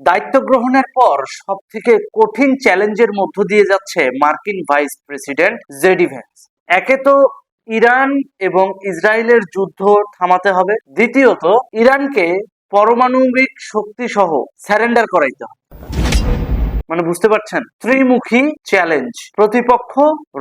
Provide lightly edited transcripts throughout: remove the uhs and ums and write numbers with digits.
দায়িত্ব গ্রহণের পর সবথেকে কঠিন চ্যালেঞ্জের মধ্য দিয়ে যাচ্ছে মার্কিন ভাইস প্রেসিডেন্ট জেডি ভ্যান্স। একে তো ইরান এবং ইসরায়েলের যুদ্ধ থামাতে হবে, দ্বিতীয়ত ইরানকে পারমাণবিক শক্তি সহ স্যারেন্ডার করাইতে হবে। মানে বুঝতে পারছেন, ত্রিমুখী চ্যালেঞ্জ। প্রতিপক্ষ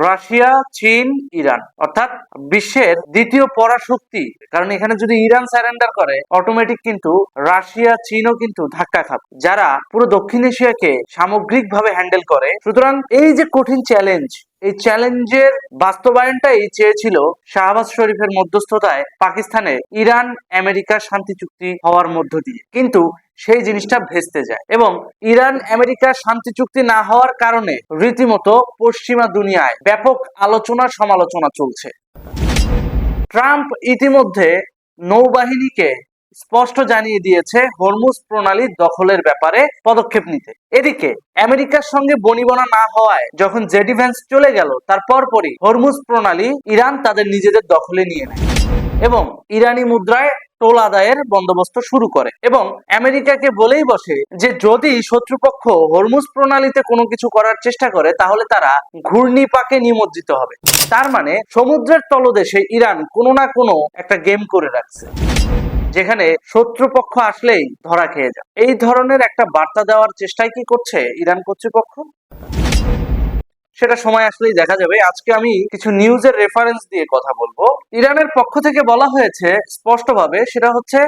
রাশিয়া, চীন, ইরান, অর্থাৎ বিশ্বের দ্বিতীয় পরাশক্তি। কারণ এখানে যদি ইরান স্যারেন্ডার করে অটোমেটিক কিন্তু রাশিয়া, চীনও কিন্তু ধাক্কা খাবে, যারা পুরো দক্ষিণ এশিয়াকে সামগ্রিকভাবে হ্যান্ডেল করে। সুতরাং এই যে কঠিন চ্যালেঞ্জ, এই চ্যালেঞ্জের বাস্তবায়নটাই চেয়েছিল শাহবাজ শরীফের মধ্যস্থতায় পাকিস্তানে ইরান আমেরিকা শান্তি চুক্তি হওয়ার মধ্য দিয়ে, কিন্তু সেই জিনিসটা ভেস্তে যায় এবং ইরান আমেরিকা শান্তি চুক্তি না হওয়ার কারণে রীতিমতো পশ্চিমা দুনিয়ায় ব্যাপক আলোচনা সমালোচনা চলছে। ট্রাম্প ইতিমধ্যে নৌবাহিনীকে স্পষ্ট জানিয়ে দিয়েছে হরমুজ প্রণালী দখলের ব্যাপারে পদক্ষেপ নিতে। এদিকে আমেরিকার সঙ্গে বনিবনা না হওয়ায় যখন জেডি ভ্যান্স চলে গেল, তার পরপরই হরমুজ প্রণালী ইরান তাদের নিজেদের দখলে নিয়ে নেয় এবং ইরানি মুদ্রায় টোল আদায়ের বন্দোবস্ত শুরু করে এবং আমেরিকাকে বলেই বসে যে যদি শত্রুপক্ষ হরমুজ প্রণালীতে কোনো কিছু করার চেষ্টা করে তাহলে তারা ঘূর্ণিপাকে নিমজ্জিত হবে। তার মানে সমুদ্রের তলদেশে ইরান কোনো না কোনো একটা গেম করে রাখছে, যেখানে শত্রুপক্ষ আসলেই ধরা খেয়ে যায়। এই ধরনের একটা বার্তা দেওয়ার চেষ্টাই কি করছে ইরান কর্তৃপক্ষ, সেটা সময় আসলেই দেখা যাবে। আজকে আমি কিছু নিউজের রেফারেন্স দিয়ে কথা বলবো। ইরানের পক্ষ থেকে বলা হয়েছে স্পষ্টভাবে, সেটা হচ্ছে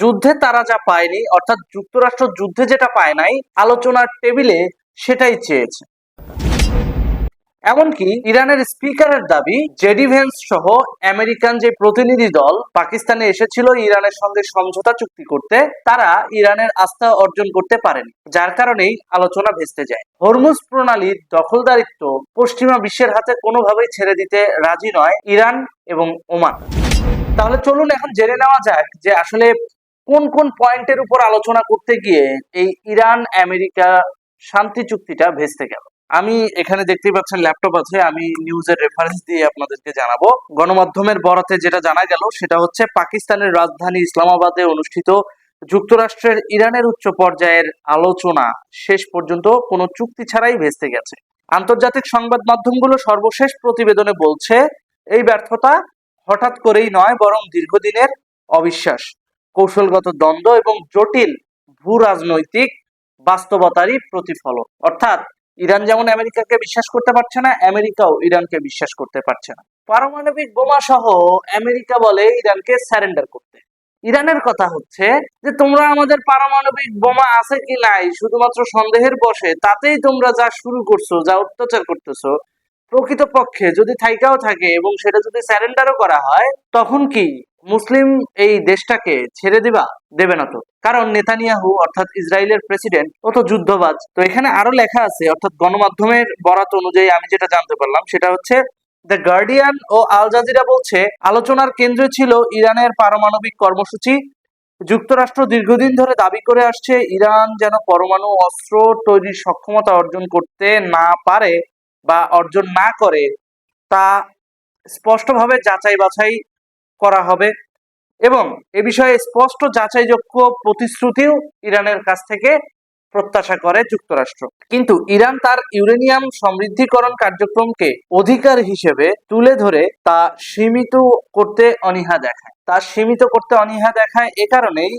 যুদ্ধে তারা যা পায়নি, অর্থাৎ যুক্তরাষ্ট্র যুদ্ধে যেটা পায় নাই, আলোচনার টেবিলে সেটাই চেয়েছে। এমনকি ইরানের স্পিকারের দাবি, জেডি ভ্যান্স সহ আমেরিকান যে প্রতিনিধি দল পাকিস্তানে এসেছিল ইরানের সঙ্গে সমঝোতা চুক্তি করতে, তারা ইরানের আস্থা অর্জন করতে পারেনি, যার কারণেই আলোচনা ভেস্তে যায়। হরমুজ প্রণালীর দখলদারিত্ব পশ্চিমা বিশ্বের হাতে কোনোভাবেই ছেড়ে দিতে রাজি নয় ইরান এবং ওমান। তাহলে চলুন এখন জেনে নেওয়া যাক যে আসলে কোন কোন পয়েন্টের উপর আলোচনা করতে গিয়ে এই ইরান আমেরিকা শান্তি চুক্তিটা ভেস্তে গেল। আমি এখানে দেখতেই পাচ্ছেন ল্যাপটপ আছে, আমি নিউজের রেফারেন্স দিয়ে আপনাদেরকে জানাবো। গণমাধ্যমের বরাতে যেটা জানা গেল সেটা হচ্ছে পাকিস্তানের রাজধানী ইসলামাবাদে অনুষ্ঠিত যুক্তরাষ্ট্রের ইরানের উচ্চ পর্যায়ের আলোচনা শেষ পর্যন্ত কোনো চুক্তি ছাড়াই ভেস্তে গেছে। আন্তর্জাতিক সংবাদ মাধ্যমগুলো সর্বশেষ প্রতিবেদনে বলছে এই ব্যর্থতা হঠাৎ করেই নয়, বরং দীর্ঘদিনের অবিশ্বাস, কৌশলগত দ্বন্দ্ব এবং জটিল ভূ রাজনৈতিক বাস্তবতারই প্রতিফলন। অর্থাৎ ইরান যেমন আমেরিকাকে বিশ্বাস করতে পারছে না, আমেরিকাও ইরানকে বিশ্বাস করতে পারছে না। পারমাণবিক বোমা সহ আমেরিকা বলে ইরানকে স্যারেন্ডার করতে। ইরানের কথা হচ্ছে যে তোমরা আমাদের পারমাণবিক বোমা আছে কি নাই শুধুমাত্র সন্দেহের বশে তাতেই তোমরা যা শুরু করছো, যা অত্যাচার করতেছো, প্রকৃতপক্ষে যদি থাইকাও থাকে এবং সেটা যদি স্যারেন্ডারও করা হয়, তখন কি মুসলিম এই দেশটাকে ছেড়ে দিবা? দেবে না তো। কারণ নেতানিয়াহু অর্থাৎ ইসরায়েলের প্রেসিডেন্ট ও তো যুদ্ধবাজ। তো এখানে আরো লেখা আছে, অর্থাৎ গণমাধ্যমের বরাত অনুযায়ী আমি যেটা জানতে পারলাম সেটা হচ্ছে দ্য গার্ডিয়ান ও আল জাজিরা বলছে আলোচনার কেন্দ্রে ছিল ইরানের পারমাণবিক কর্মসূচি। যুক্তরাষ্ট্র দীর্ঘদিন ধরে দাবি করে আসছে ইরান যেন পরমাণু অস্ত্র তৈরির সক্ষমতা অর্জন করতে না পারে বা অর্জন না করে তা স্পষ্টভাবে যাচাই বাছাই করা হবে এবং এ বিষয়ে স্পষ্ট যাচাইযোগ্য প্রতিশ্রুতিও ইরানের কাছ থেকে প্রত্যাশা করে যুক্তরাষ্ট্র। কিন্তু ইরান তার ইউরেনিয়াম সমৃদ্ধিকরণ কার্যক্রমকে অধিকার হিসেবে তুলে ধরে তা সীমিত করতে অনীহা দেখায়। এ কারণেই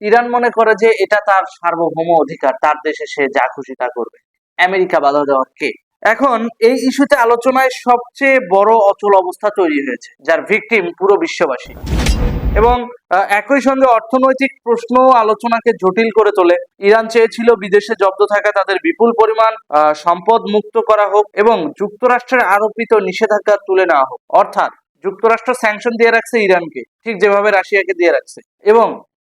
ইরান মনে করে যে এটা তার সার্বভৌম অধিকার, তার দেশে সে যা খুশি তা করবে, আমেরিকা বাধা দেওয়ার কে। এখন এই ইস্যুতে আলোচনায় সবচেয়ে বড় অচল অবস্থা তৈরি হয়েছে, যার ভিকটিম পুরো বিশ্ববাসী। এবং একই সঙ্গে অর্থনৈতিক প্রশ্ন আলোচনাকে জটিল করে তোলে। ইরান চেয়েছিল বিদেশে জব্দ থাকা তাদের বিপুল পরিমাণ সম্পদ মুক্ত করা হোক এবং যুক্তরাষ্ট্রের আরোপিত নিষেধাজ্ঞা তুলে নেওয়া হোক। অর্থাৎ যুক্তরাষ্ট্র স্যাংশন দিয়ে রাখছে ইরানকে, ঠিক যেভাবে রাশিয়াকে দিয়ে রাখছে, এবং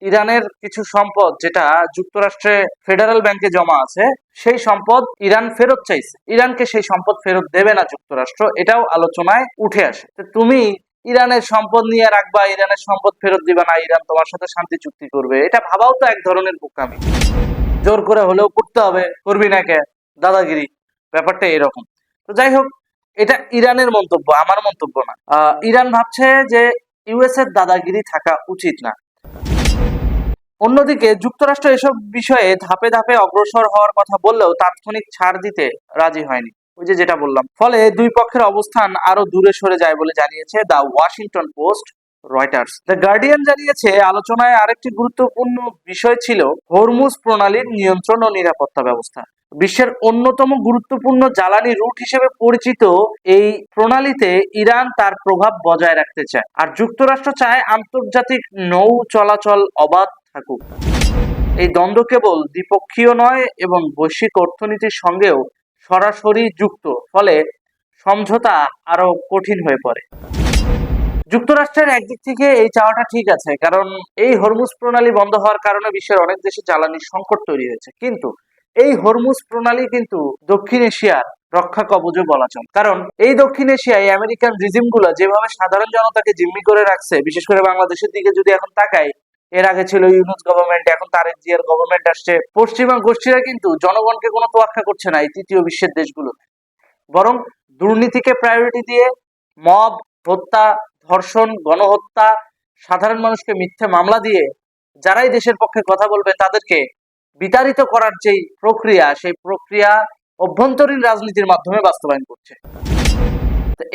ইরানের কিছু সম্পদ যেটা যুক্তরাষ্ট্রে ফেডারেল ব্যাংকে জমা আছে, সেই সম্পদ ইরান ফেরত চাইছে। ইরানকে সেই সম্পদ ফেরত দেবে না যুক্তরাষ্ট্র, এটাও আলোচনায় উঠে আসে। তুমি ইরানের সম্পদ নিয়ে রাখবা, ইরানের সম্পদ ফেরত দিবা না, ইরান তোমার সাথে শান্তি চুক্তি করবে, এটা ভাবাও তো এক ধরনের বোকামি। জোর করে হলেও করতে হবে, করবি না কে, দাদাগিরি, ব্যাপারটা এরকম। তো যাই হোক, এটা ইরানের মন্তব্য, আমার মন্তব্য না। ইরান ভাবছে যে ইউএস এর দাদাগিরি থাকা উচিত না। অন্যদিকে যুক্তরাষ্ট্র এসব বিষয়ে ধাপে ধাপে অগ্রসর হওয়ার কথা বললেও তাৎক্ষণিক ছাড় দিতে রাজি হয়নি। ওই যে যেটা বললাম, ফলে দুই পক্ষের অবস্থান আরো দূরে সরে যায় বলে জানিয়েছে the Washington post, Reuters. The guardian জানিয়েছে আলোচনায় আরেকটি গুরুত্বপূর্ণ বিষয় ছিল হরমুজ প্রণালীর নিয়ন্ত্রণ ও নিরাপত্তা ব্যবস্থা। বিশ্বের অন্যতম গুরুত্বপূর্ণ জ্বালানি রুট হিসেবে পরিচিত এই প্রণালীতে ইরান তার প্রভাব বজায় রাখতে চায়, আর যুক্তরাষ্ট্র চায় আন্তর্জাতিক নৌ চলাচল অবাধ থাকুক। এই দ্বন্দ্ব কেবল দ্বিপক্ষীয় নয় এবং বৈশ্বিক অর্থনীতির সঙ্গেও সরাসরি যুক্ত, ফলে সমঝোতা আরো কঠিন হয়ে পড়ে। যুক্তরাষ্ট্রের একদিক থেকে এই চাওয়াটা ঠিক আছে, কারণ এই হরমুজ প্রণালী বন্ধ হওয়ার কারণে বিশ্বের অনেক দেশে জ্বালানি সংকট তৈরি হয়েছে। কিন্তু এই হরমুজ প্রণালী কিন্তু দক্ষিণ এশিয়ার রক্ষা কবচও বলা চলে, কারণ এই দক্ষিণ এশিয়ায় আমেরিকান রিজিম গুলো যেভাবে সাধারণ জনতাকে জিম্মি করে রাখছে, বিশেষ করে বাংলাদেশের দিকে যদি এখন তাকাই, এর আগে ছিল ইউনূস গভর্নমেন্ট, এখন তারেক জিয়ার গভর্নমেন্ট আসছে। পশ্চিমা গোষ্ঠীরা কিন্তু জনগণকে কোনো তোয়াক্কা করছে না এই তৃতীয় বিশ্বের দেশগুলো, বরং দুর্নীতিকে প্রায়োরিটি দিয়ে মব হত্যা, ধর্ষণ, গণহত্যা, সাধারণ মানুষকে মিথ্যে মামলা দিয়ে যারাই দেশের পক্ষে কথা বলবে তাদেরকে বিতাড়িত করার যেই প্রক্রিয়া, সেই প্রক্রিয়া অভ্যন্তরীণ রাজনীতির মাধ্যমে বাস্তবায়ন করছে।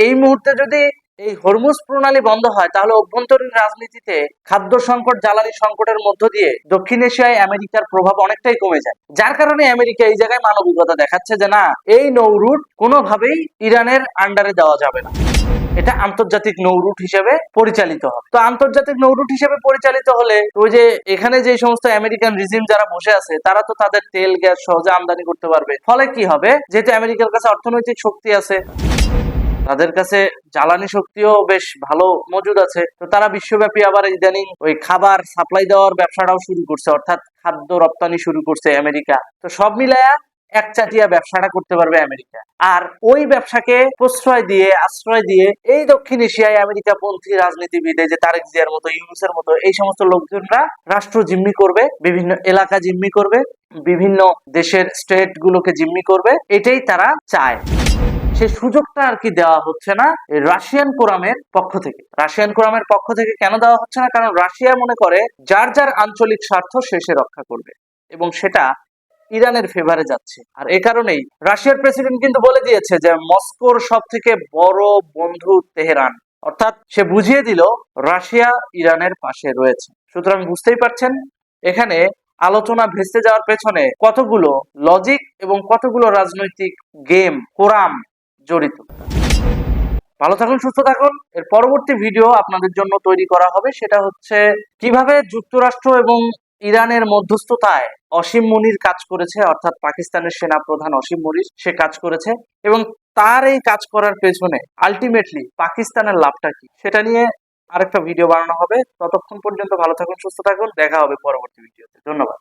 এই মুহূর্তে যদি এই হরমুজ প্রণালী বন্ধ হয়, তাহলে অভ্যন্তরীণ রাজনীতিতে খাদ্য সংকট, জ্বালানি সংকটের মধ্য দিয়ে দক্ষিণ এশিয়ায় আমেরিকার প্রভাব অনেকটাই কমে যায়, যার কারণে আমেরিকা এই জায়গায় মানবিকতা দেখাচ্ছে যে না, এই নৌ রুট কোনোভাবেই ইরানের আন্ডারে দেওয়া যাবে না, এটা আন্তর্জাতিক নৌ রুট হিসেবে পরিচালিত হবে। তো আন্তর্জাতিক নৌ রুট হিসেবে পরিচালিত হলে ওই যে এখানে যে সমস্ত আমেরিকান রিজিম যারা বসে আছে, তারা তো তাদের তেল গ্যাস সহজে আমদানি করতে পারবে। ফলে কি হবে, যেহেতু আমেরিকার কাছে অর্থনৈতিক শক্তি আছে, তাদের কাছে জ্বালানি শক্তিও বেশ ভালো মজুদ আছে, তো তারা বিশ্বব্যাপী আবার ইদানিং ওই খাবার সাপ্লাই দেওয়ার ব্যবসাটাও শুরু করছে, অর্থাৎ খাদ্য রপ্তানি শুরু করছে আমেরিকা। তো সব মিলায়া একচাটিয়া ব্যবসাটা করতে পারবে আমেরিকা, আর ওই ব্যবসাকে প্রশ্রয় দিয়ে, আশ্রয় দিয়ে এই দক্ষিণ এশিয়ায় আমেরিকা পন্থী রাজনীতিবিদ, যে তারেক জিয়ার মতো, ইউনূসের মতো এই সমস্ত লোকজনরা রাষ্ট্র জিম্মি করবে, বিভিন্ন এলাকা জিম্মি করবে, বিভিন্ন দেশের স্টেট গুলোকে জিম্মি করবে, এটাই তারা চায়। সে সুযোগটা আর কি দেওয়া হচ্ছে না রাশিয়ান কোরামের পক্ষ থেকে। রাশিয়ান কোরামের পক্ষ থেকে কেন দেওয়া হচ্ছে না? কারণ রাশিয়া মনে করে যার যার আঞ্চলিক স্বার্থ সে রক্ষা করবে, এবং সেটা ইরানের ফেভারে যাচ্ছে। আর এ কারণেই রাশিয়ার প্রেসিডেন্ট কিন্তু বলে দিয়েছে যে মস্কোর সব থেকে বড় বন্ধু তেহরান, অর্থাৎ সে বুঝিয়ে দিল রাশিয়া ইরানের পাশে রয়েছে। সুতরাং বুঝতেই পারছেন এখানে আলোচনা ভেস্তে যাওয়ার পেছনে কতগুলো লজিক এবং কতগুলো রাজনৈতিক গেম, কোরাম জড়িত। ভালো থাকুন, সুস্থ থাকুন। এর পরবর্তী ভিডিও আপনাদের জন্য তৈরি করা হবে, সেটা হচ্ছে কিভাবে যুক্তরাষ্ট্র এবং ইরানের মধ্যস্থতায় অসীম মুনির কাজ করেছে, অর্থাৎ পাকিস্তানের সেনা প্রধান অসীম মুনির সে কাজ করেছে, এবং তার এই কাজ করার পেছনে আলটিমেটলি পাকিস্তানের লাভটা কি, সেটা নিয়ে আরেকটা ভিডিও বানানো হবে। ততক্ষণ পর্যন্ত ভালো থাকুন, সুস্থ থাকুন, দেখা হবে পরবর্তী ভিডিওতে। ধন্যবাদ।